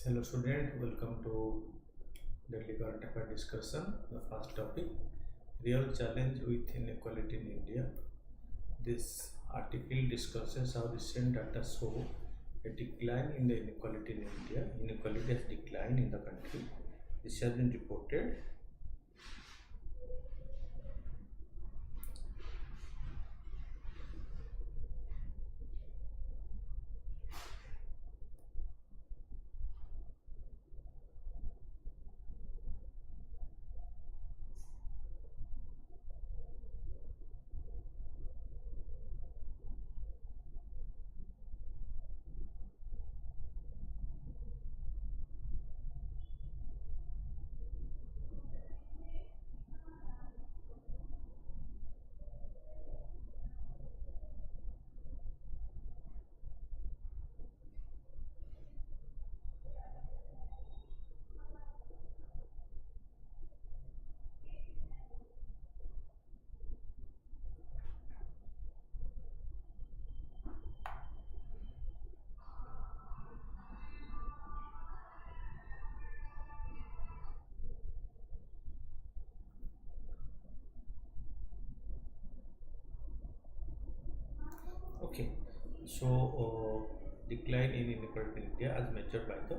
Hello student, welcome to Daily Current Affair discussion. The first topic, real challenge with inequality in India. This article discusses how recent data show a decline in the inequality in India. Inequality has declined in the country. This has been reported. Okay, so decline in inequality in India as measured by the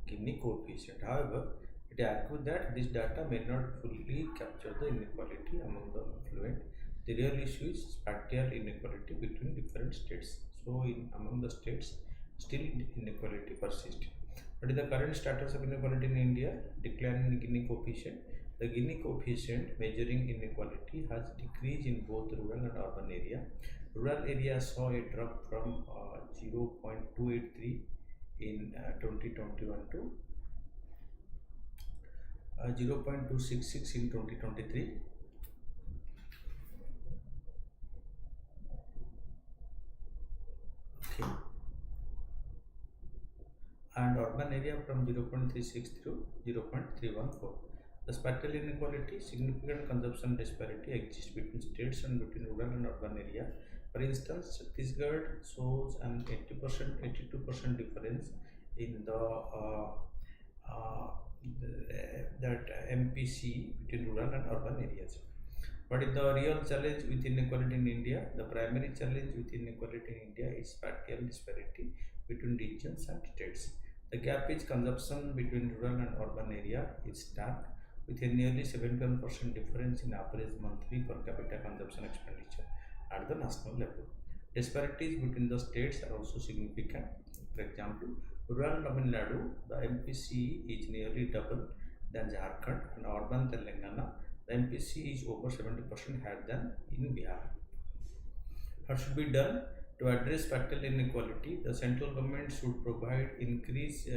Gini coefficient. However, it argues that this data may not fully capture the inequality among the affluent. The real issue is spatial inequality between different states. So, in among the states, still inequality persists. What is the current status of inequality in India? Decline in Gini coefficient. The Gini coefficient measuring inequality has decreased in both rural and urban area. Rural area saw a drop from 0.283 in 2021 to 0.266 in 2023. Okay. And urban area from 0.36 to 0.314. The spatial inequality, significant consumption disparity exists between states and between rural and urban area. For instance, Chhattisgarh shows an 80%, 82% difference in that MPC between rural and urban areas. What is the real challenge with inequality in India? The primary challenge with inequality in India is spatial disparity between regions and states. The gap in consumption between rural and urban area is stark, with a nearly 71% difference in average monthly per capita consumption expenditure at the national level. Disparities between the states are also significant. For example, rural Tamil Nadu, the MPC is nearly double than Jharkhand, and urban Telangana, the MPC is over 70% higher than in Bihar. What should be done to address spatial inequality? The central government should provide increased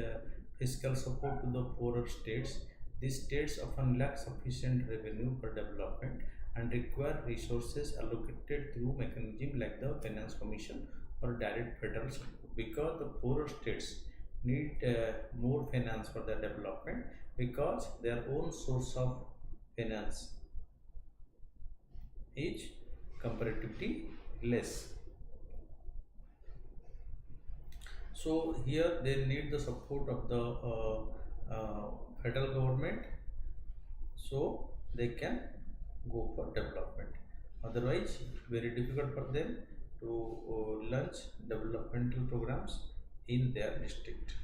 fiscal support to the poorer states. These states often lack sufficient revenue for development and require resources allocated through mechanisms like the Finance Commission or direct federal support. Because the poorer states need more finance for their development, because their own source of finance is comparatively less. So here they need the support of the federal government, so they can go for development. Otherwise, very difficult for them to launch developmental programs in their district.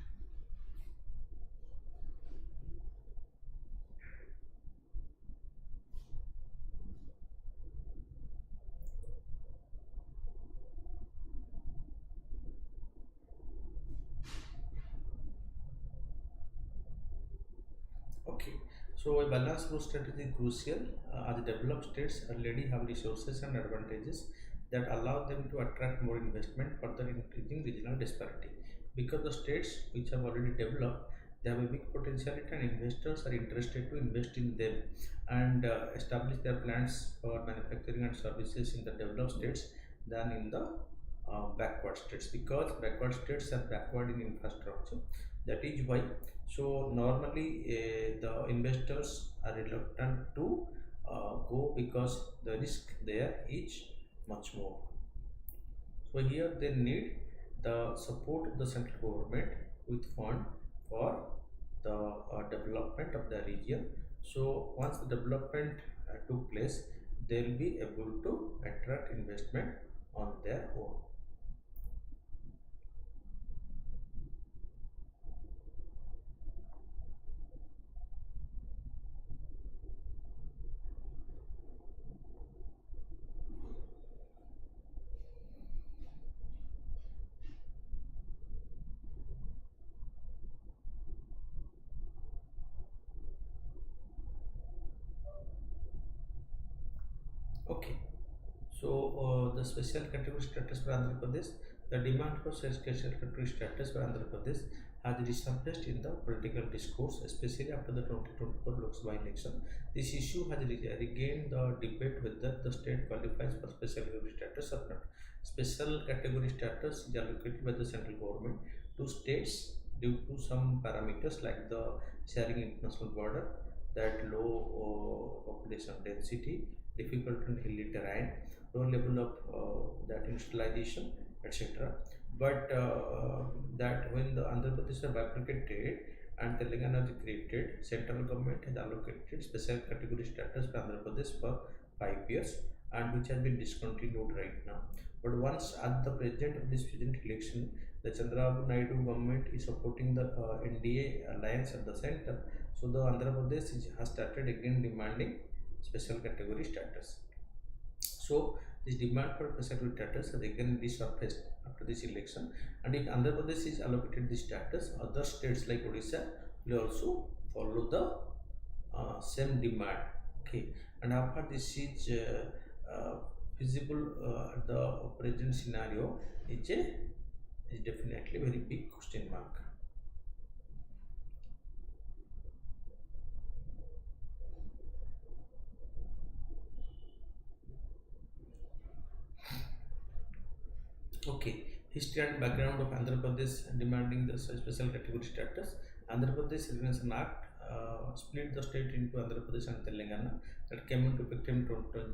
Okay, so a balanced growth strategy is crucial as developed states already have resources and advantages that allow them to attract more investment, further increasing regional disparity. Because the states which have already developed, they have a big potentiality and investors are interested to invest in them and establish their plants for manufacturing and services in the developed states than in the backward states, because backward states are backward in infrastructure. That is why, so normally the investors are reluctant to go, because the risk there is much more. So here they need the support of the central government with fund for the development of the region. So once the development took place, they will be able to attract investment on their own. Okay. So the special category status for Andhra Pradesh, the demand for special category status for Andhra Pradesh has resurfaced in the political discourse, especially after the 2024 Lok Sabha election. This issue has regained the debate whether the state qualifies for special category status or not. Special category status is allocated by the central government to states due to some parameters like the sharing international border, that low population density, difficult and hilly terrain, low level of that industrialization, etc. But that when the Andhra Pradesh are bifurcated and Telangana is created, central government has allocated special category status for Andhra Pradesh for 5 years, and which has been discontinued right now. But once at the present of this present election, the Chandrababu Naidu government is supporting the NDA alliance at the center. So the Andhra Pradesh has started again demanding special category status. So this demand for special status has again resurfaced after this election, and if Andhra Pradesh is allocated this status, other states like Odisha will also follow the same demand. Okay, and how far this is feasible the present scenario is definitely very big question mark. Okay, history and background of Andhra Pradesh demanding the special category status. Andhra Pradesh Regulation Act split the state into Andhra Pradesh and Telangana, that came into effect in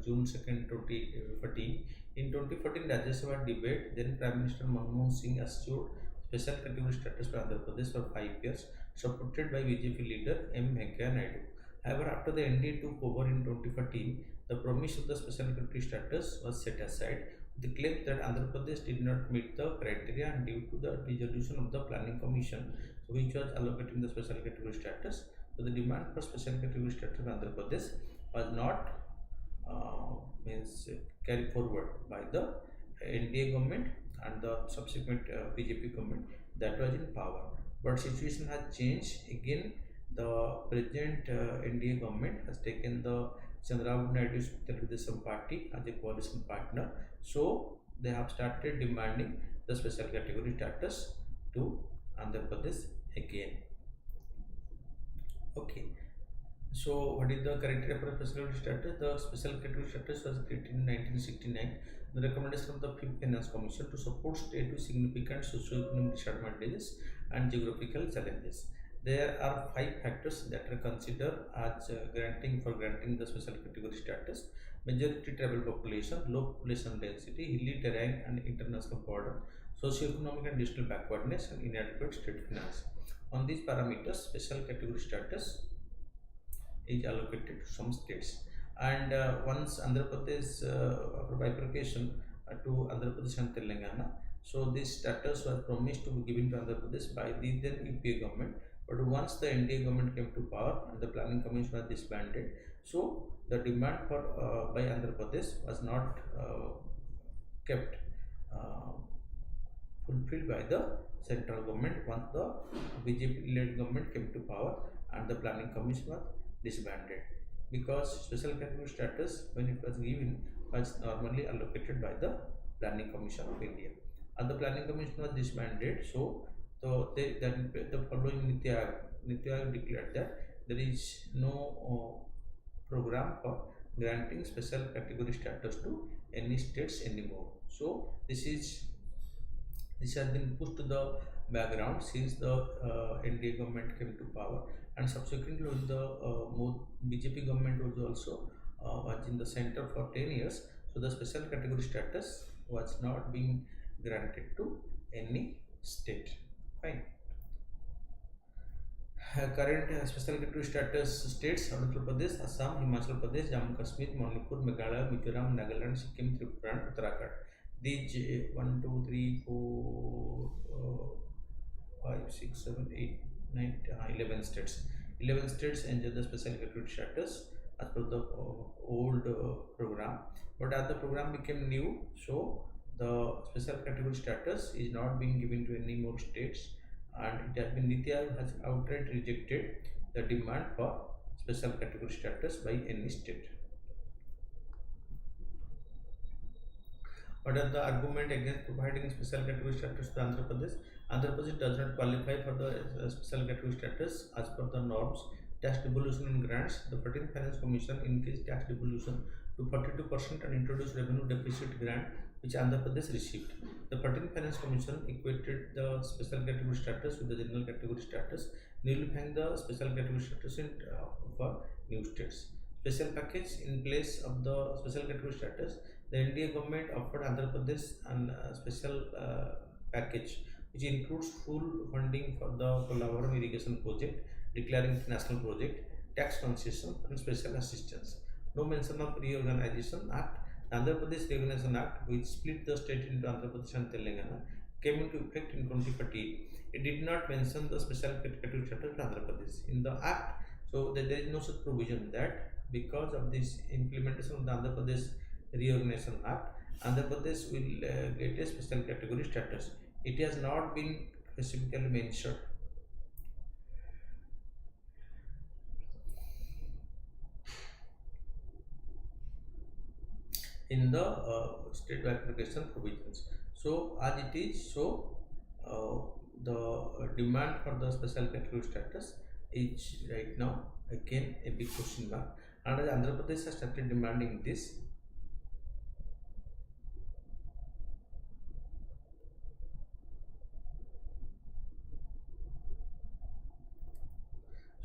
June 2nd, 2014. In 2014 Rajya Sabha debate, then Prime Minister Manmohan Singh assured special category status for Andhra Pradesh for 5 years, supported by BJP leader M. Venkaiah Naidu. However, after the NDA took over in 2014, the promise of the special category status was set aside. The claim that Andhra Pradesh did not meet the criteria, and due to the dissolution of the Planning Commission, which was allocating the special category status, so the demand for special category status in Andhra Pradesh was not means carried forward by the NDA government and the subsequent BJP government that was in power. But situation has changed again. The present NDA government has taken the Chandrababu Naidu's Telugu party as a coalition partner, so they have started demanding the special category status to Andhra Pradesh again. Okay, so what is the criteria for special category status? The special category status was created in 1969. The recommendation of the Fifth Finance Commission to support state with significant socio-economic disadvantages and geographical challenges. There are 5 factors that are considered as granting the special category status: majority tribal population, low population density, hilly terrain and international border, socio-economic and digital backwardness, and inadequate state finance. On these parameters, special category status is allocated to some states. And once Andhra Pradesh, after bifurcation to Andhra Pradesh and Telangana, so this status was promised to be given to Andhra Pradesh by the then UPA government. But once the NDA government came to power and the planning commission was disbanded, so the demand for by Andhra Pradesh was not kept fulfilled by the central government once the BJP-led government came to power and the planning commission was disbanded, because special category status, when it was given, was normally allocated by the Planning Commission of India, and the Planning Commission was disbanded. So the following Niti Aayog declared that there is no program for granting special category status to any states anymore. So this has been pushed to the background since the NDA government came to power, and subsequently when the BJP government was also was in the center for 10 years, so the special category status was not being granted to any state. Fine. Current special category status states: Arunachal Pradesh, Assam, Himachal Pradesh, Jammu Kashmir, Manipur, Meghalaya, Mizoram, Nagaland, Sikkim, Tripura, and Uttarakhand. These 1, 2, 3, 4, 5, 6, 7, 8, 9, 11 states. 11 states enjoy the special category status as per the old program. But as the program became new, so the special category status is not being given to any more states, and it has been Niti Aayog has outright rejected the demand for special category status by any state. What are the argument against providing special category status to Andhra Pradesh? Andhra Pradesh does not qualify for the special category status as per the norms. Tax devolution and grants. The 14th Finance Commission increased tax devolution to 42% and introduced revenue deficit grant which Andhra Pradesh received. The 14th Finance Commission equated the special category status with the general category status, nullifying the special category status for new states. Special package in place of the special category status. The India government offered Andhra Pradesh an special package which includes full funding for the Polavaram irrigation project, declaring it national project, tax concession and special assistance. No mention of Reorganization Act. The Andhra Pradesh Reorganization Act, which split the state into Andhra Pradesh and Telangana, came into effect in 2014. It did not mention the special category status of Andhra Pradesh in the act. So there is no such provision that because of this implementation of the Andhra Pradesh Reorganization Act, Andhra Pradesh will get a special category status. It has not been specifically mentioned. In the state bifurcation provisions. So as it is, so the demand for the special category status is right now again a big question mark, and as Andhra Pradesh has started demanding this.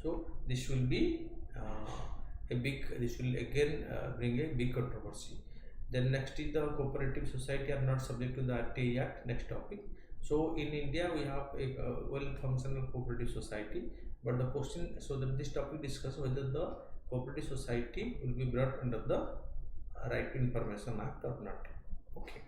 So this will be this will again bring a big controversy. Then next is the cooperative society are not subject to the RTA Act. Next topic. So in India we have a well-functional cooperative society, but the question, so that this topic discuss whether the cooperative society will be brought under the Right to Information Act or not. Okay.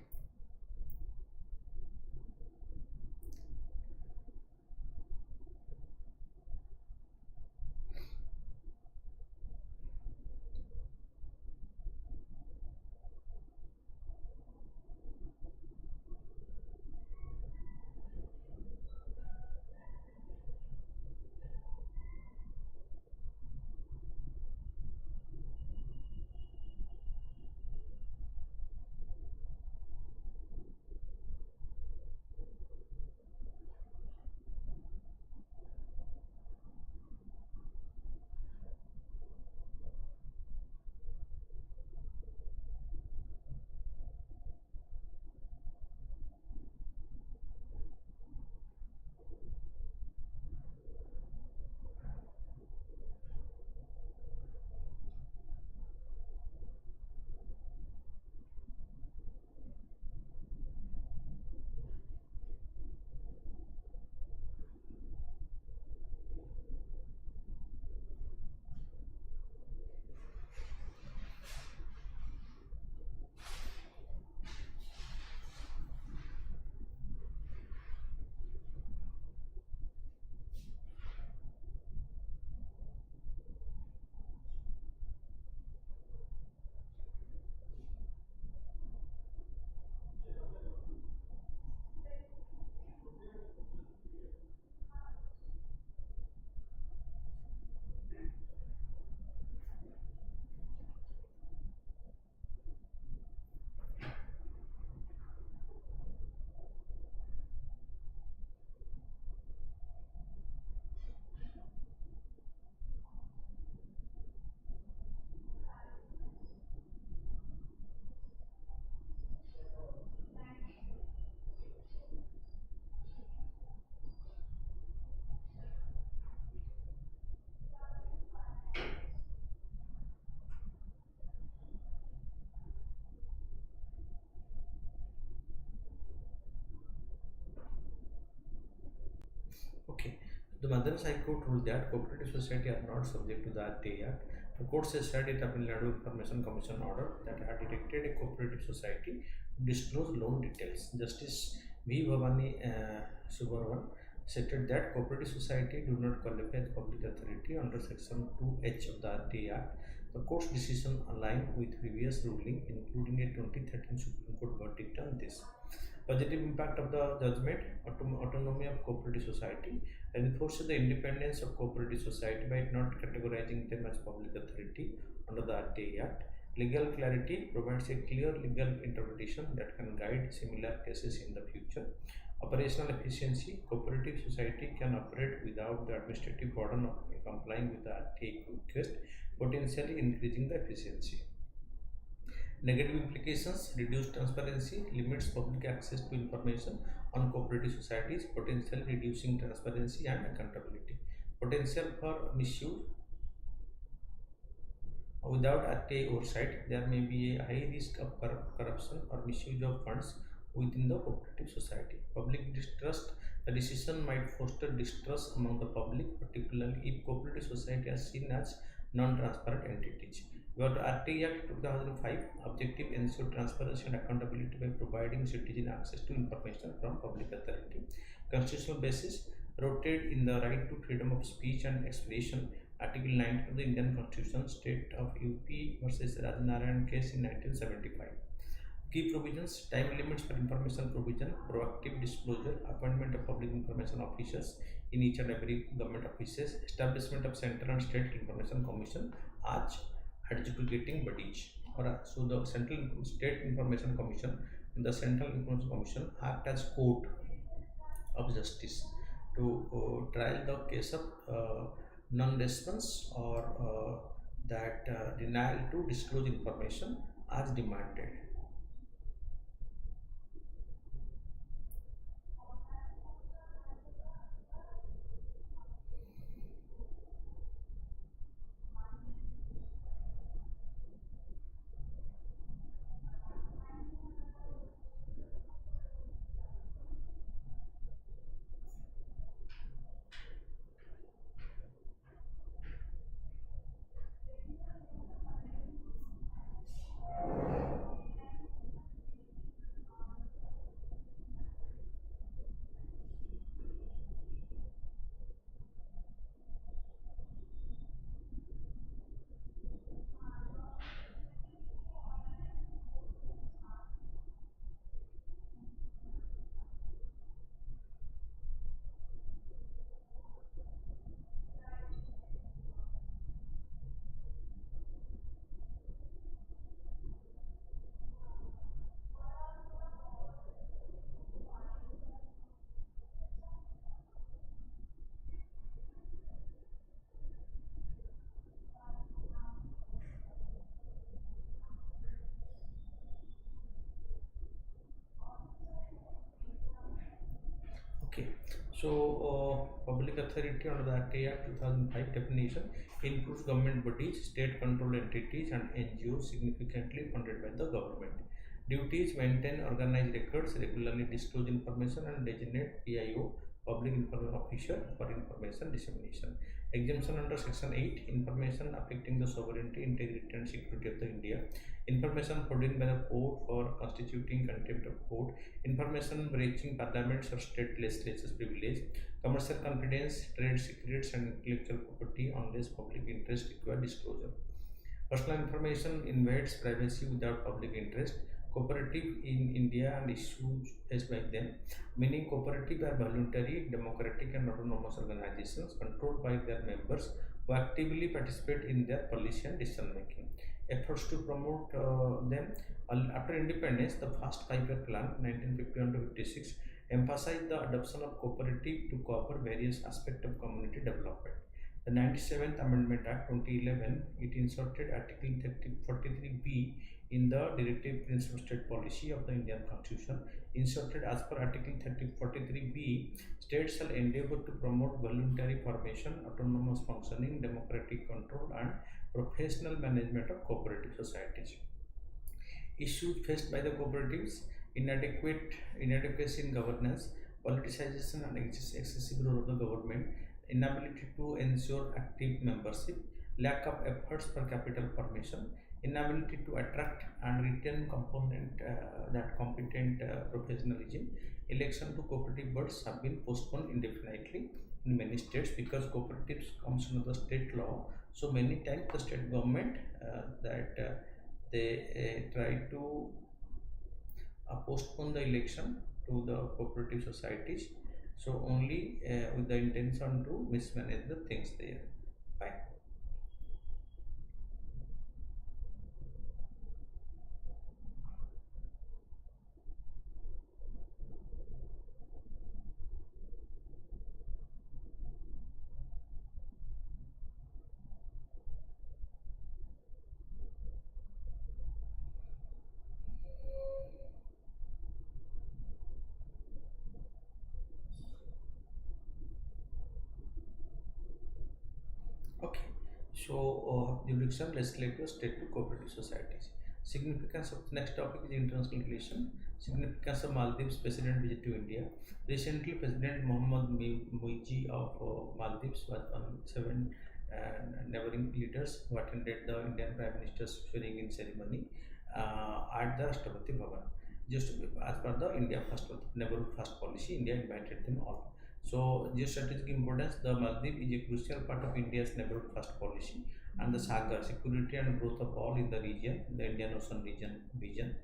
The Madras High Court ruled that cooperative society are not subject to the RTA Act. The court has said in Tamil Nadu Information Commission order that had directed a cooperative society to disclose loan details. Justice V. Bhavani Subaravan stated that cooperative society do not qualify as public authority under Section 2H of the RTA Act. The court's decision aligned with previous ruling, including a 2013 Supreme Court verdict on this. Positive impact of the judgment: autonomy of cooperative society enforces the independence of cooperative society by not categorizing them as public authority under the RTA Act. Legal clarity provides a clear legal interpretation that can guide similar cases in the future. Operational efficiency: cooperative society can operate without the administrative burden of complying with the RTA request, potentially increasing the efficiency. Negative implications: reduced transparency, limits public access to information on cooperative societies, potentially reducing transparency and accountability. Potential for misuse: without RTA oversight, there may be a high risk of corruption or misuse of funds within the cooperative society. Public distrust: the decision might foster distrust among the public, particularly if cooperative society are seen as non-transparent entities. But RTA Act 2005 objective ensure transparency and accountability by providing citizen access to information from public authority. Constitutional basis: rooted in the right to freedom of speech and expression. Article 19 of the Indian Constitution, State of UP versus Rajnarayan case in 1975. Key provisions: time limits for information provision, proactive disclosure, appointment of public information officers in each and every government offices, establishment of central and state information commission as adjudicating bodies. So the central state information commission and the central information commission act as court of justice to trial the case of non-response or that denial to disclose information as demanded. Okay, so public authority under the RTA Act 2005 definition includes government bodies, state controlled entities, and NGOs significantly funded by the government. Duties: maintain organized records, regularly disclose information, and designate PIO, public information officer, for information dissemination. Exemption under Section 8: information affecting the sovereignty, integrity, and security of the India. Information forbidden by the court for constituting contempt of court. Information breaching parliament's or state legislature's privilege. Commercial confidence, trade secrets, and intellectual property unless public interest require disclosure. Personal information invades privacy without public interest. Cooperative in India and issues faced by them, meaning cooperative are voluntary, democratic, and autonomous organizations controlled by their members who actively participate in their policy and decision making. Efforts to promote them after independence, the first 5-year plan 1951 to 56 emphasized the adoption of cooperative to cover various aspects of community development. The 97th Amendment Act 2011 it inserted Article 43B in the Directive Principles of State Policy of the Indian Constitution. Inserted as per Article 43B, states shall endeavor to promote voluntary formation, autonomous functioning, democratic control, and professional management of cooperative societies. Issues faced by the cooperatives: inadequacy in governance, politicization and excessive role of the government, inability to ensure active membership, lack of efforts for capital formation, inability to attract and retain that competent professionalism. Election to cooperative boards have been postponed indefinitely in many states because cooperatives comes under the state law. So many times the state government that they try to postpone the election to the cooperative societies. So only with the intention to mismanage the things there. Fine. Okay, so jurisdiction, legislative, state to cooperative societies. Significance of the next topic is international relation. Significance of Maldives President visit to India. Recently, President Mohammad Muiji of Maldives was one seven neighboring leaders who attended the Indian Prime Minister's swearing-in ceremony at the Rashtrapati Bhavan. Just as per the India First Neighborhood First policy, India invited them all. So, geostrategic importance, the Maldives is a crucial part of India's neighborhood first policy and the Sagar, security and growth of all in the region, the Indian Ocean region.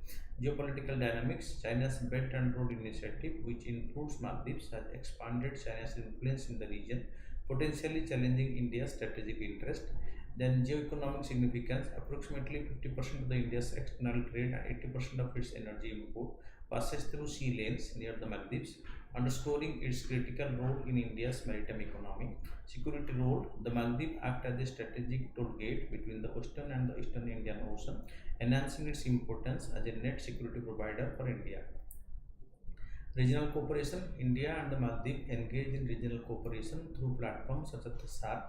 Geopolitical dynamics, China's Belt and Road Initiative, which includes Maldives, has expanded China's influence in the region, potentially challenging India's strategic interest. Then geoeconomic significance, approximately 50% of the India's external trade and 80% of its energy import passes through sea lanes near the Maldives, underscoring its critical role in India's maritime economy. Security role, the Maldives act as a strategic toll gate between the western and the eastern Indian Ocean, enhancing its importance as a net security provider for India. Regional cooperation, India and the Maldives engage in regional cooperation through platforms such as the SARC,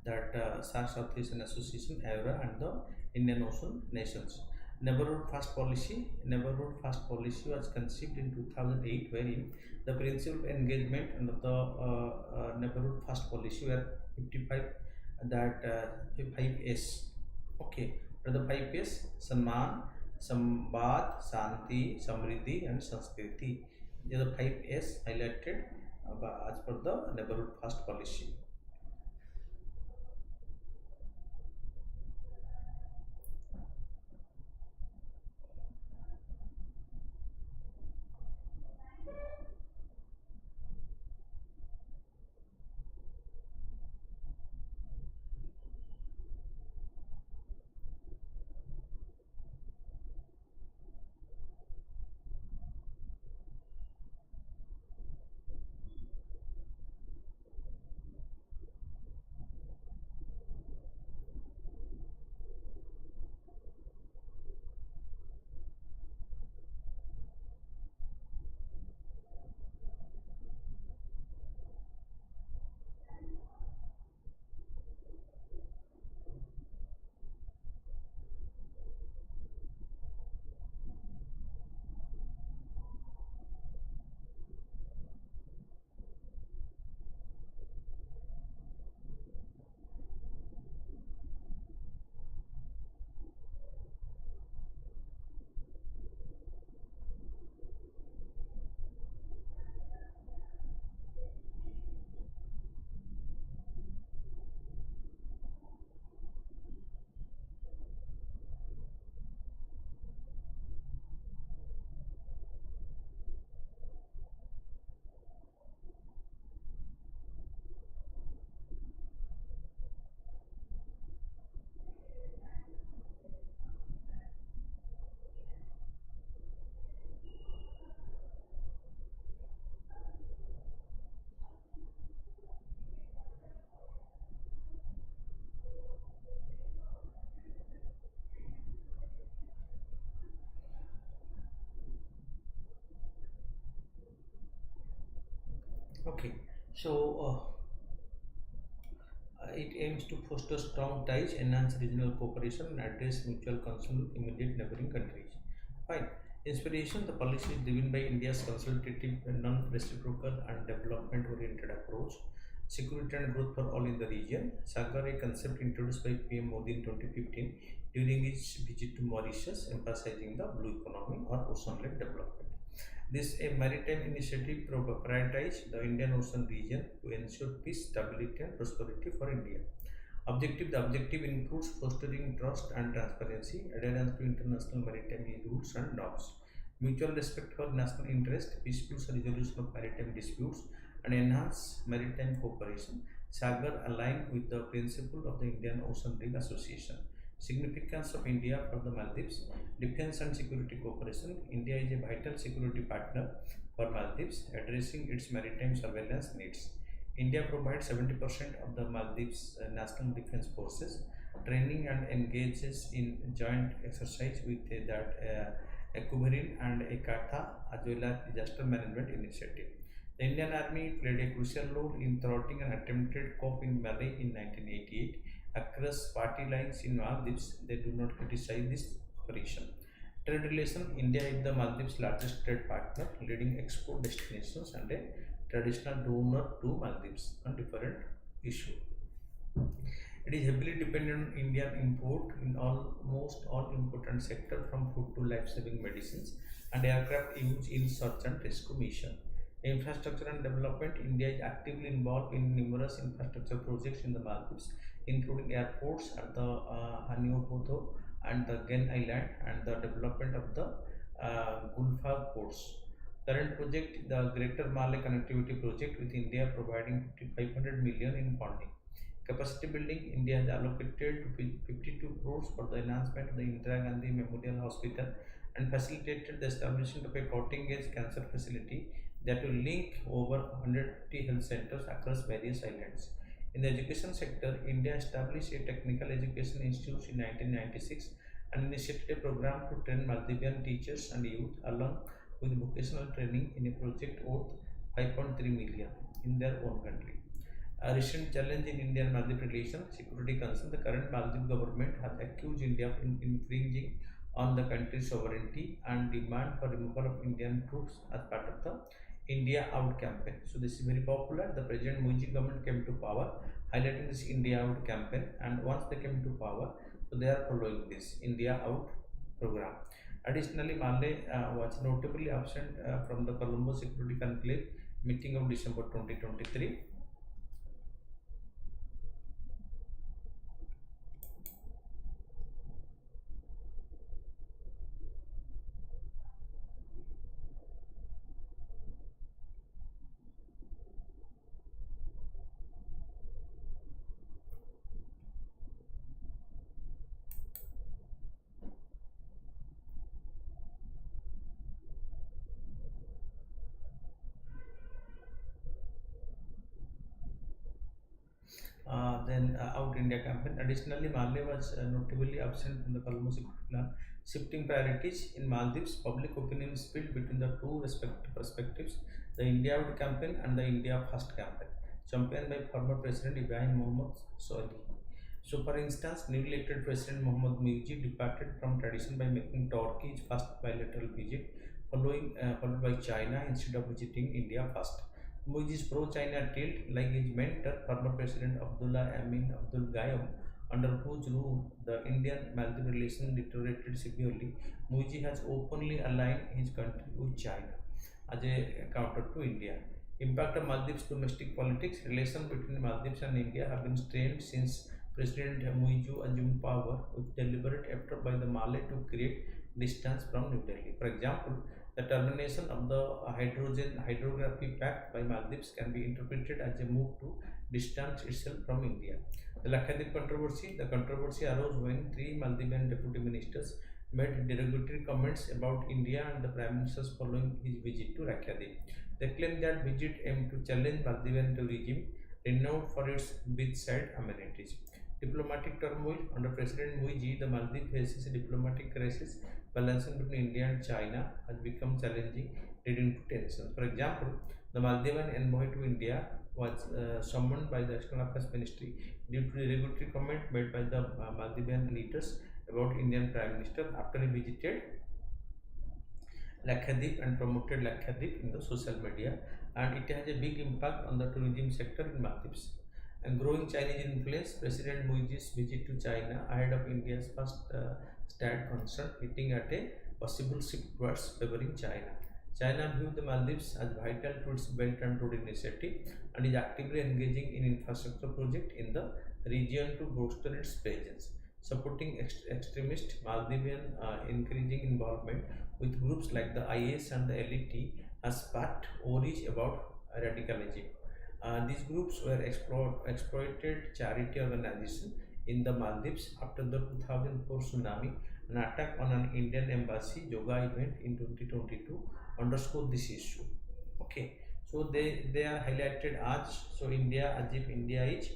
that SARC South Asian Association, ERA, and the Indian Ocean nations. Neighborhood First policy was conceived in 2008, wherein the principal engagement under the Neighborhood First policy were 55 that 5S. Okay, the 5S: Samman, Sambad, Santi, Samriddhi, and Sanskriti. These are the 5S highlighted as per the Neighborhood First policy. Okay, so it aims to foster strong ties, enhance regional cooperation, and address mutual concern in immediate neighboring countries. Fine. Inspiration, the policy is driven by India's consultative, non-reciprocal, and development-oriented approach. security and growth for all in the region. Sagar, a concept introduced by PM Modi in 2015 during his visit to Mauritius, emphasizing the blue economy or ocean-led development. This a maritime initiative prioritized the Indian Ocean region to ensure peace, stability, and prosperity for India. The objective includes fostering trust and transparency, adherence to international maritime rules and norms, mutual respect for national interest, peaceful resolution of maritime disputes, and enhance maritime cooperation. Sagar aligned with the principle of the Indian Ocean Ring Association. Significance of India for the Maldives: defense and security cooperation. India is a vital security partner for Maldives, addressing its maritime surveillance needs. India provides 70% of the Maldives National Defense Forces training and engages in joint exercise with a Kumarin and a Katha as well as disaster management initiative. The Indian Army played a crucial role in thwarting an attempted coup in Malay in 1988 across party lines in Maldives. They do not criticize this operation. Trade relation: India is the Maldives' largest trade partner, leading export destinations and a traditional donor to Maldives on different issues. It is heavily dependent on Indian import in almost all important sectors from food to life-saving medicines and aircraft used in search and rescue mission. Infrastructure and development: India is actively involved in numerous infrastructure projects in the Maldives, including airports at the Haniopoto and the Gen Island and the development of the Gulfag ports. Current project: the Greater Malay Connectivity Project with India providing 500 million in funding. Capacity building: India has allocated 52 crores for the enhancement of the Indira Gandhi Memorial Hospital and facilitated the establishment of a cutting-edge cancer facility that will link over 150 health centers across various islands. In the education sector, India established a technical education institute in 1996 and initiated a program to train Maldivian teachers and youth along with vocational training in a project worth 5.3 million in their own country. A recent challenge in Indian Maldives relations: security concern. The current Maldives government has accused India of infringing on the country's sovereignty and demand for removal of Indian troops as part of the India Out campaign. So this is very popular. The President Muji government came to power, highlighting this India Out campaign, and once they came to power, so they are following this India Out program. Additionally, Malay was notably absent from the Colombo Security Conclave meeting of December 2023. Then Out India campaign. Additionally, Malay was notably absent from the Colombo Security Plan. Shifting priorities in Maldives, public opinion is split between the two respective perspectives: the India Out campaign and the India First campaign, championed by former President Ibrahim Mohammed Soedi. So, for instance, newly elected President Mohammad Muji departed from tradition by making Turkey his first bilateral visit, followed by China instead of visiting India first. Muji's pro-China tilt, like his mentor, former President Abdullah Amin Abdul Gayam, under whose rule the Indian-Maldives relation deteriorated severely, Muji has openly aligned his country with China as a counter to India. Impact of Maldives domestic politics: relations between Maldives and India have been strained since President Muiju assumed power, with deliberate effort by the Malay to create distance from New Delhi. For example, the termination of the hydrography pact by Maldives can be interpreted as a move to distance itself from India. The Lakshadweep controversy: the controversy arose when three Maldivian deputy ministers made derogatory comments about India and the Prime Minister's following his visit to Lakshadweep. They claimed that visit aimed to challenge Maldivian tourism, renowned for its beachside amenities. Diplomatic turmoil: under President Muiji, the Maldives faces a diplomatic crisis. Balancing between India and China has become challenging, leading to tensions. For example, the Maldivian envoy to India was summoned by the External Affairs Ministry due to the derogatory comment made by the Maldivian leaders about Indian Prime Minister after he visited Lakshadweep and promoted Lakshadweep in the social media, and it has a big impact on the tourism sector in Maldives. And growing Chinese influence, President Moi's visit to China ahead of India's first STAD concert, hinting at a possible shift towards favoring China. China views the Maldives as vital to its Belt and Road initiative and is actively engaging in infrastructure projects in the region to bolster its presence, supporting extremist Maldivian increasing involvement with groups like the IS and the LET has sparked worries about radicalism. These groups were exploited charity organization in the Maldives after the 2004 tsunami. An attack on an Indian embassy yoga event in 2022 underscored this issue. Okay, so they are highlighted as as if India is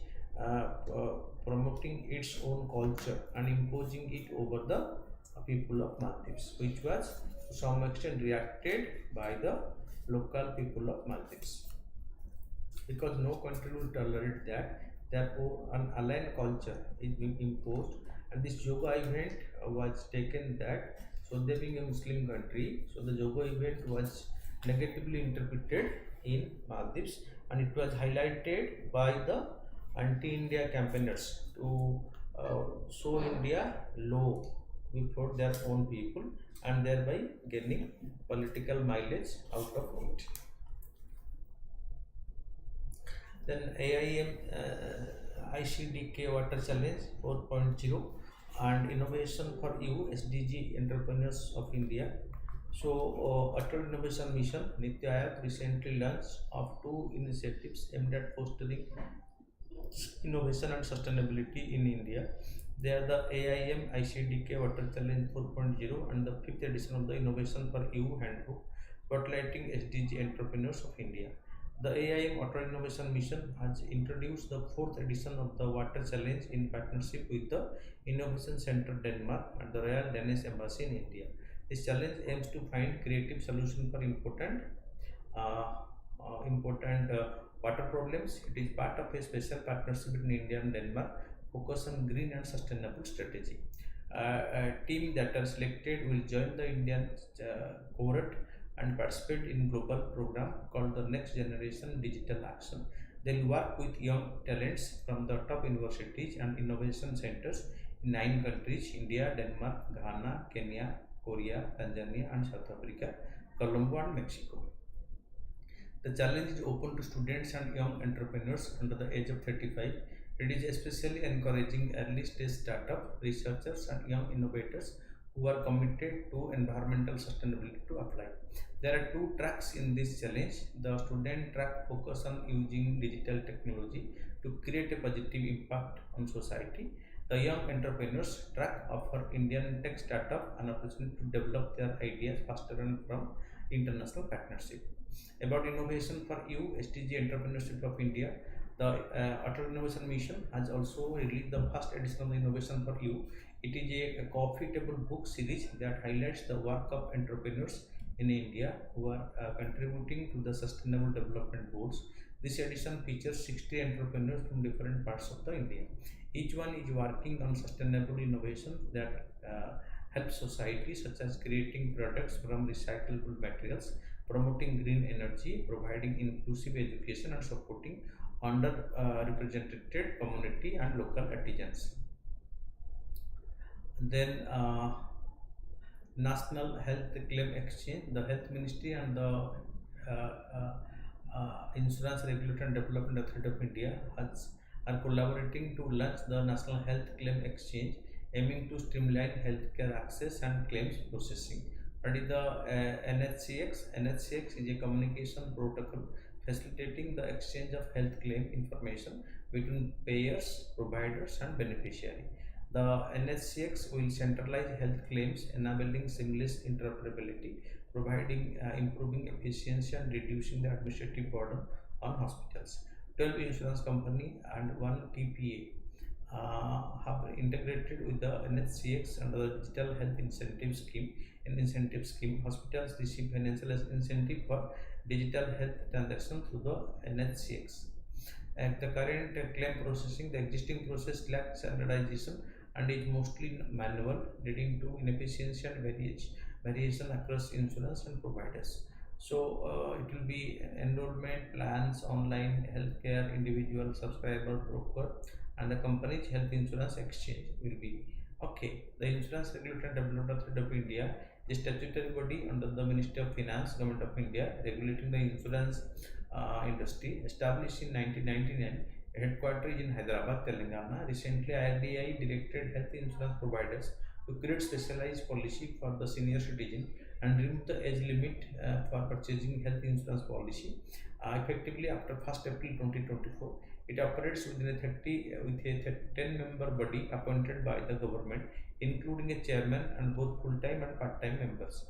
promoting its own culture and imposing it over the people of Maldives, which was to some extent reacted by the local people of Maldives, because no country will tolerate that. Therefore, an aligned culture is being imposed, and this yoga event was taken that, so they being a Muslim country, so the yoga event was negatively interpreted in Maldives, and it was highlighted by the anti-India campaigners to show India low before their own people, and thereby gaining political mileage out of it. Then AIM ICDK Water Challenge 4.0 and Innovation for EU SDG Entrepreneurs of India. So, Atal Innovation Mission Niti Aayog recently launched of two initiatives aimed at fostering innovation and sustainability in India. They are the AIM ICDK Water Challenge 4.0 and the 5th edition of the Innovation for EU Handbook, spotlighting SDG entrepreneurs of India. The AIM Water Innovation Mission has introduced the 4th edition of the Water Challenge in partnership with the Innovation Center Denmark and the Royal Danish Embassy in India. This challenge aims to find creative solutions for uh, water problems. It is part of a special partnership between India and Denmark, focus on green and sustainable strategy. A team that are selected will join the Indian cohort and participate in global program called the Next Generation Digital Action. They will work with young talents from the top universities and innovation centers in 9 countries: India, Denmark, Ghana, Kenya, Korea, Tanzania, and South Africa, Colombo, and Mexico. The challenge is open to students and young entrepreneurs under the age of 35. It is especially encouraging early stage startup researchers and young innovators who are committed to environmental sustainability to apply. There are two tracks in this challenge. The student track focus on using digital technology to create a positive impact on society. The young entrepreneurs track offer Indian tech startup an opportunity to develop their ideas faster and from international partnership. About innovation for you, SDG Entrepreneurship of India, the Atal Innovation Mission has also released the first edition of the Innovation for You. It is a coffee table book series that highlights the work of entrepreneurs in India who are contributing to the Sustainable Development Goals. This edition features 60 entrepreneurs from different parts of the India. Each one is working on sustainable innovation that helps society, such as creating products from recyclable materials, promoting green energy, providing inclusive education, and supporting underrepresented community and local artisans. Then National Health Claim Exchange, the Health Ministry and the Insurance Regulatory and Development Authority of India are collaborating to launch the National Health Claim Exchange, aiming to streamline healthcare access and claims processing. What is the NHCX? NHCX is a communication protocol facilitating the exchange of health claim information between payers, providers, and beneficiary. The NHCX will centralize health claims, enabling seamless interoperability, providing improving efficiency and reducing the administrative burden on hospitals. 12 insurance company and 1 TPA have integrated with the NHCX under the Digital Health Incentive Scheme. In incentive scheme, hospitals receive financial incentive for digital health transactions through the NHCX. At the current claim processing, the existing process lacks standardization and is mostly manual, leading to inefficiency and variation across insurance and providers. So it will be enrollment plans, online healthcare, individual subscriber broker, and the company's health insurance exchange will be okay. The Insurance Regulatory Development Authority of India, the statutory body under the Ministry of Finance, Government of India, regulating the insurance industry, established in 1999. Headquarters in Hyderabad, Telangana. Recently, IRDAI directed health insurance providers to create specialized policy for the senior citizen and remove the age limit for purchasing health insurance policy. Effectively, after 1st April 2024, it operates within a 10-member body appointed by the government, including a chairman and both full-time and part-time members.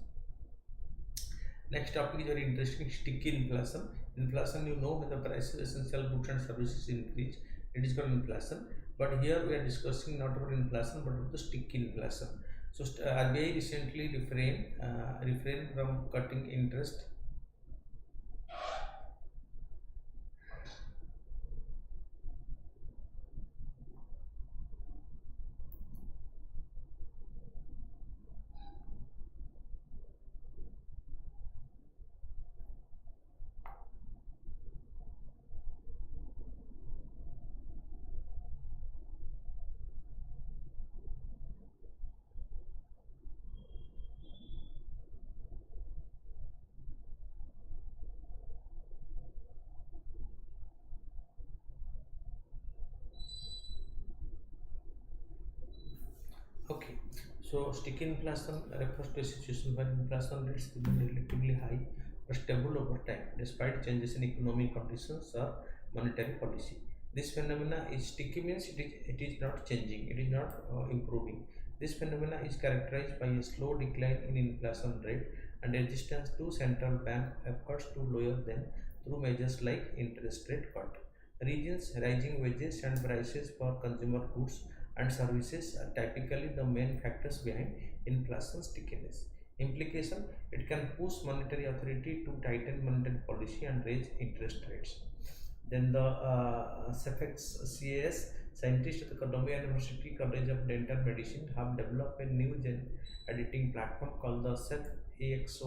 Next topic is very interesting, sticky inflation. Inflation, you know, when the prices of essential goods and services increase, it is called inflation. But here we are discussing not about inflation but about the sticky inflation. So RBI recently refrained from cutting interest. Okay, so sticky inflation refers to a situation where inflation rates remain relatively high but stable over time, despite changes in economic conditions or monetary policy. This phenomena is sticky means it is not changing, it is not improving. This phenomena is characterized by a slow decline in inflation rate and resistance to central bank efforts to lower them through measures like interest rate cut. Regions, rising wages and prices for consumer goods and services are typically the main factors behind inflation stickiness. Implication: it can push monetary authority to tighten monetary policy and raise interest rates. Then the CAS scientists at the Columbia University College of Dental Medicine have developed a new gene editing platform called the CAS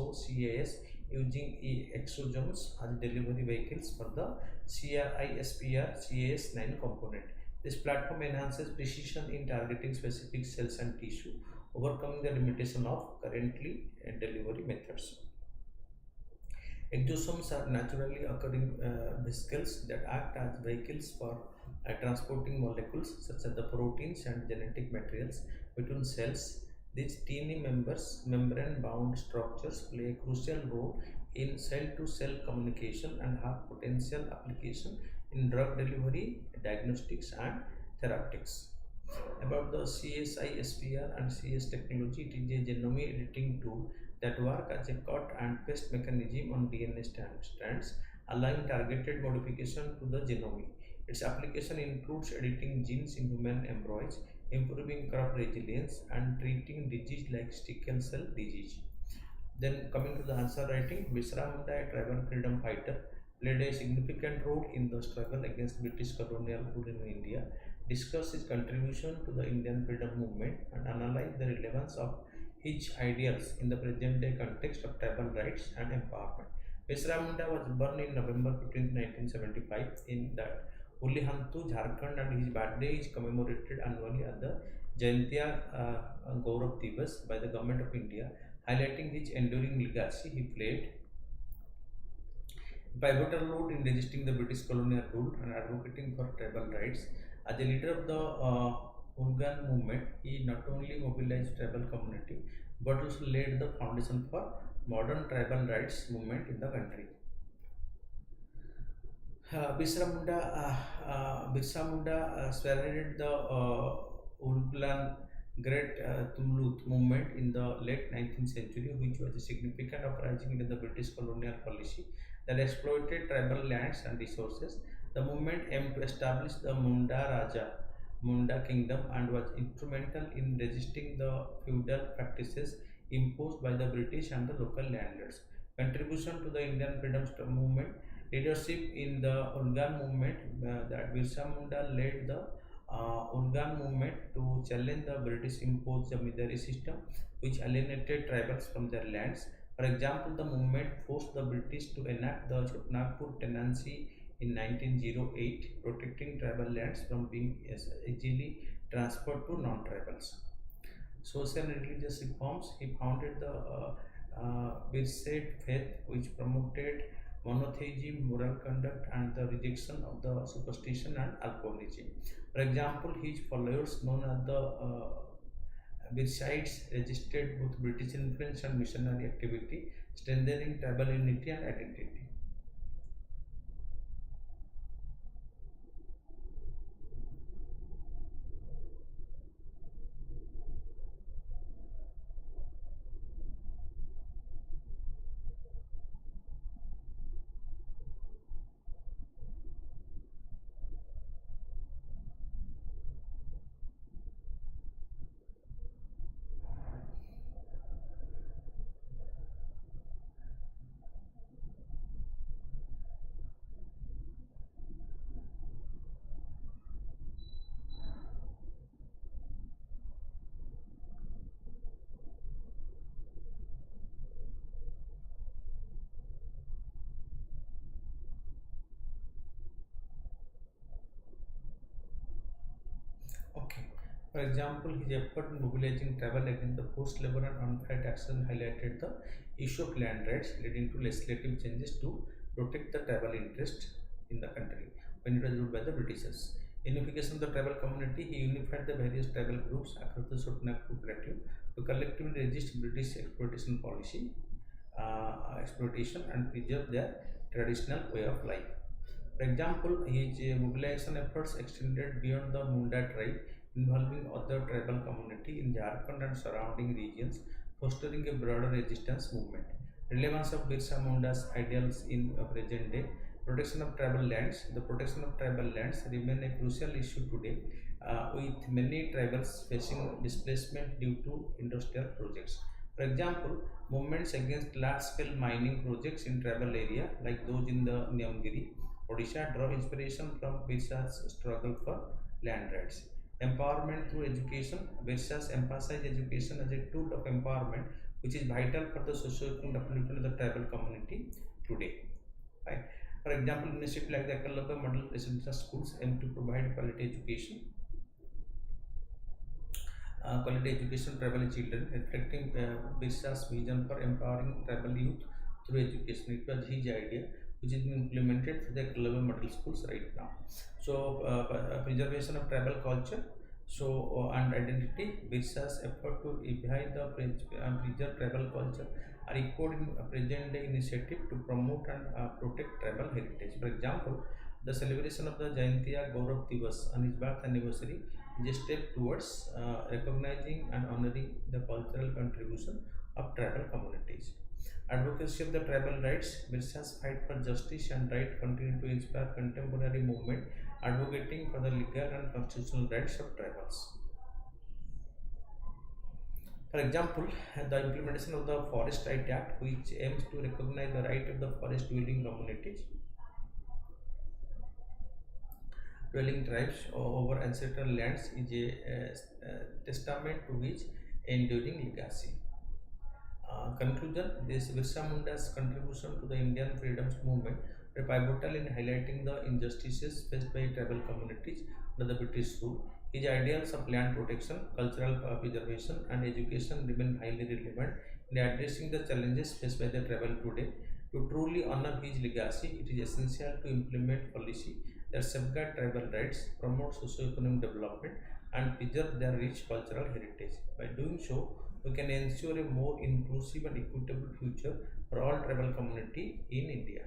using exosomes as delivery vehicles for the CRISPR CAS9 component. This platform enhances precision in targeting specific cells and tissue, overcoming the limitation of currently delivery methods. Exosomes are naturally occurring vesicles that act as vehicles for transporting molecules such as the proteins and genetic materials between cells. These teeny membrane-bound structures play a crucial role in cell-to-cell communication and have potential application in drug delivery, diagnostics, and therapeutics. About the CSISPR and CS technology, it is a genome editing tool that works as a cut and paste mechanism on DNA strands, allowing targeted modification to the genome. Its application includes editing genes in human embryos, improving crop resilience, and treating disease like sickle cell disease. Then coming to the answer writing, Bisra Munda, a tribal freedom fighter, played a significant role in the struggle against British colonial rule in India, discussed his contribution to the Indian freedom movement, and analyzed the relevance of his ideals in the present day context of tribal rights and empowerment. Bisra Munda was born in November 15, 1975 in that Ulihantu, Jharkhand, and his birthday is commemorated annually at the Jayantiya Gaurav Divas by the Government of India, highlighting his enduring legacy. He played a pivotal role in resisting the British colonial rule and advocating for tribal rights. As a leader of the Ungan movement, he not only mobilized tribal community but also laid the foundation for modern tribal rights movement in the country. Birsa Munda spearheaded the Ulgulan Great Tumluth movement in the late 19th century, which was a significant uprising against the British colonial policy that exploited tribal lands and resources. The movement aimed to establish the Munda Kingdom, and was instrumental in resisting the feudal practices imposed by the British and the local landlords. Contribution to the Indian freedom movement: leadership in the Ungan movement, that Birsa Munda led the Ungan movement to challenge the British imposed zamindari system. which alienated tribals from their lands. For example, the movement forced the British to enact the Chutnagpur Tenancy in 1908, protecting tribal lands from being easily transferred to non-tribals. Social and religious reforms. He founded the Birset faith, which promoted monotheism, moral conduct, and the rejection of the superstition and alcoholism. For example, his followers, known as the Birsites, resisted both British influence and missionary activity, strengthening tribal unity and identity. Okay. For example, his effort in mobilizing travel against the forced labor and unfair taxation highlighted the issue of land rights, leading to legislative changes to protect the tribal interest in the country when it was ruled by the Britishers. Unification of the tribal community, he unified the various tribal groups across the Sotnagpur plateau to collectively resist British exploitation and preserve their traditional way of life. For example, his mobilization efforts extended beyond the Munda tribe, involving other tribal community in Jharkhand and surrounding regions, fostering a broader resistance movement. Relevance of Birsa Munda's ideals in present day. Protection of tribal lands. The protection of tribal lands remain a crucial issue today, with many tribals facing displacement due to industrial projects. For example, movements against large-scale mining projects in tribal area like those in the Nyamgiri Odisha draw inspiration from Birsa's struggle for land rights. Empowerment through education. Birsas emphasized education as a tool of empowerment, which is vital for the socio-economic development of the tribal community today. Right. For example, initiatives like the Eklavya Model Residential Schools aim to provide quality education to tribal children, reflecting Birsa's vision for empowering tribal youth through education. It was his idea, which is being implemented through the global model schools right now. So, preservation of tribal culture. So, and identity. Birsa's effort to revive the preserve tribal culture are echoed in a present day initiative to promote and protect tribal heritage. For example, the celebration of the Jayantiya Gaurav Divas on his birth anniversary is a step towards recognizing and honoring the cultural contribution of tribal communities. Advocacy of the tribal rights. Birsa's fight for justice and right continue to inspire contemporary movement advocating for the legal and constitutional rights of tribals. For example, the implementation of the Forest Right Act, which aims to recognize the right of the forest dwelling tribes over ancestral lands, is a testament to his enduring legacy. Conclusion. This Birsa Munda's contribution to the Indian freedom movement were pivotal in highlighting the injustices faced by tribal communities under the British rule. His ideals of land protection, cultural preservation, and education remain highly relevant in addressing the challenges faced by the tribal today. To truly honor his legacy, it is essential to implement policy that safeguard tribal rights, promote socio-economic development, and preserve their rich cultural heritage. By doing so, we can ensure a more inclusive and equitable future for all tribal community in India.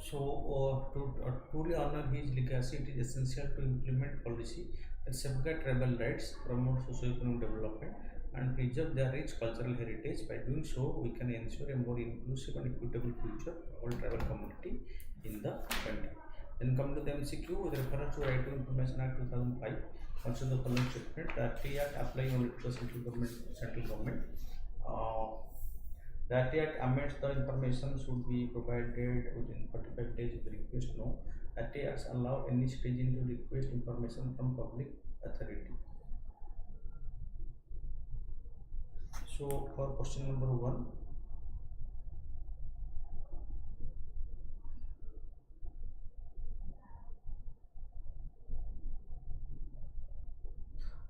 So, to truly honor his legacy, it is essential to implement policy that safeguard tribal rights, promote socio-economic development, and preserve their rich cultural heritage. By doing so, we can ensure a more inclusive and equitable future for all tribal community in the country. Then come to the MCQ with reference to Right to Information Act 2005. Consider the following statement: the RT Act applying only to the central government. Uh, the RT Act amends the information should be provided within 45 days of the request. No. RT Acts allow any citizen to request information from public authority. So for question number 1,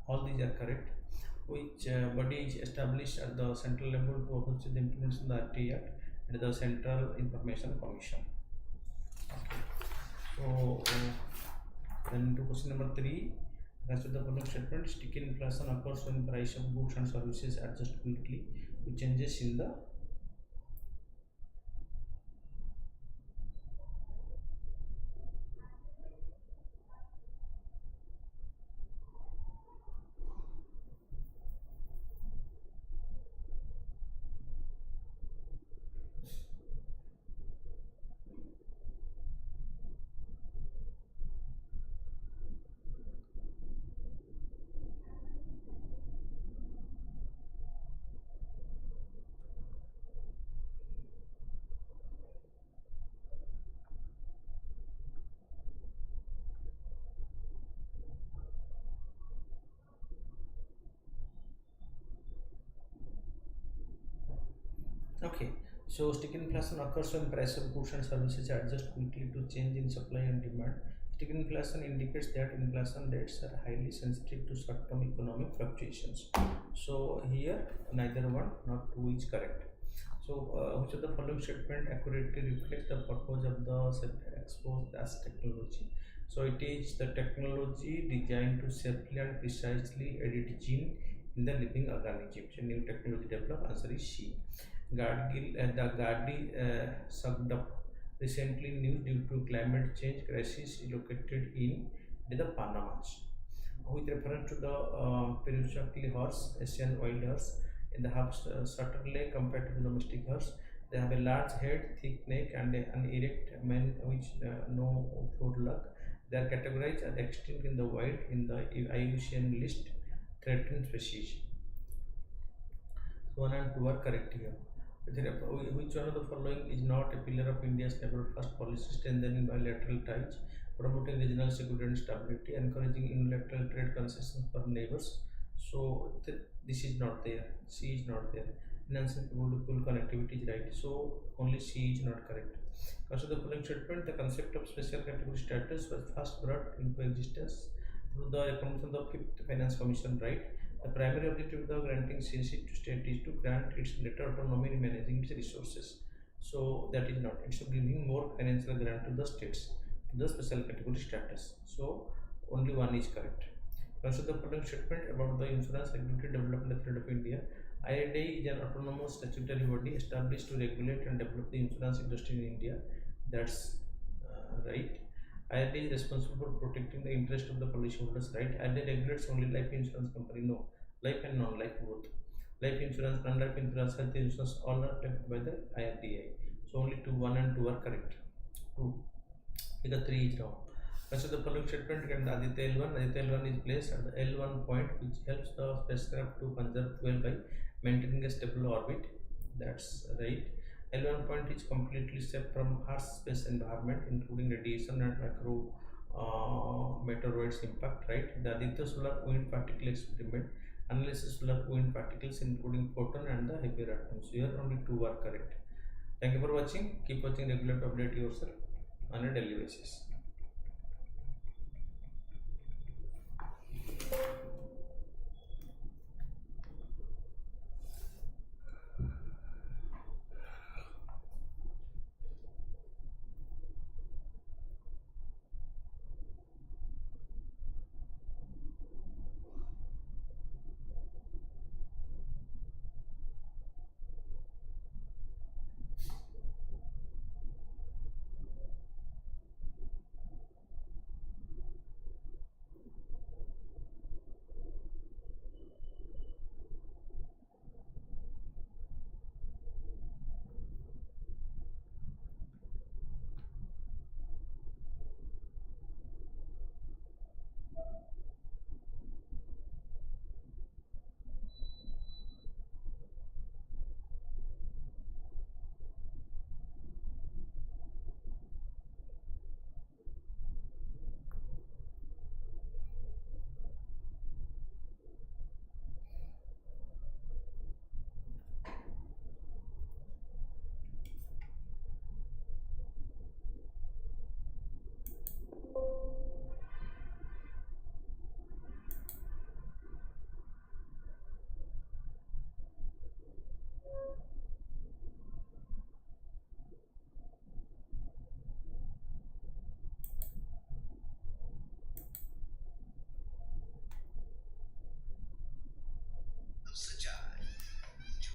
all these are correct. Which body is established at the central level to oversee the implementation of the RT Act and the Central Information Commission. Okay. So then to question number 3, consider the following statement: sticky inflation occurs when price of goods and services adjust quickly to changes in the okay. So sticky inflation occurs when price of goods and services adjust quickly to change in supply and demand. Sticky inflation indicates that inflation rates are highly sensitive to short-term economic fluctuations. So here neither one nor two is correct. So which of the following statement accurately reflects the purpose of the exposed as technology? So it is the technology designed to safely and precisely edit gene in the living organism. So new technology developed. Answer is C. The Gardi sucked up recently news due to climate change crisis located in the Panamas. With reference to the periodically horse, Asian wild horse, in the have certainly compared to the domestic horse, they have a large head, thick neck, and an erect mane which no forelock. They are categorized as extinct in the wild in the IUCN list threatened species. So 1 and 2 are correct here. Which one of the following is not a pillar of India's never first policy, strengthening bilateral ties, promoting regional security and stability, encouraging unilateral trade concessions for neighbors? So this is not there. C is not there. Enhancing political connectivity is right. So only C is not correct. Consider the following statement: the concept of special category status was first brought into existence through the recommendation of the Fifth Finance Commission, right? The primary objective of granting CC to state is to grant its greater autonomy in managing its resources. So that is not. It's giving more financial grant to the states to the special category status. So only one is correct. Consider the following statement about the Insurance Regulatory Development Authority of India. IRDAI is an autonomous statutory body established to regulate and develop the insurance industry in India. That's right. IRDAI is responsible for protecting the interest of the policyholders, right? IRDAI regulates only life insurance company. No, life and non-life both. Life insurance, non-life insurance, health insurance, all are protected by the IRDAI. So only 1 and 2 are correct. 2. Figure 3 is wrong. Consider the following statement and Aditya L1. Aditya L1 is placed at the L1 point, which helps the spacecraft to conserve fuel by maintaining a stable orbit. That's right. L1 point is completely safe from harsh space environment, including radiation and macro meteoroids impact. Right. The Aditya solar wind particle experiment analyzes solar wind particles, including photon and the heavier atoms. Here only 2 are correct. Thank you for watching. Keep watching regular to update yourself on a daily basis.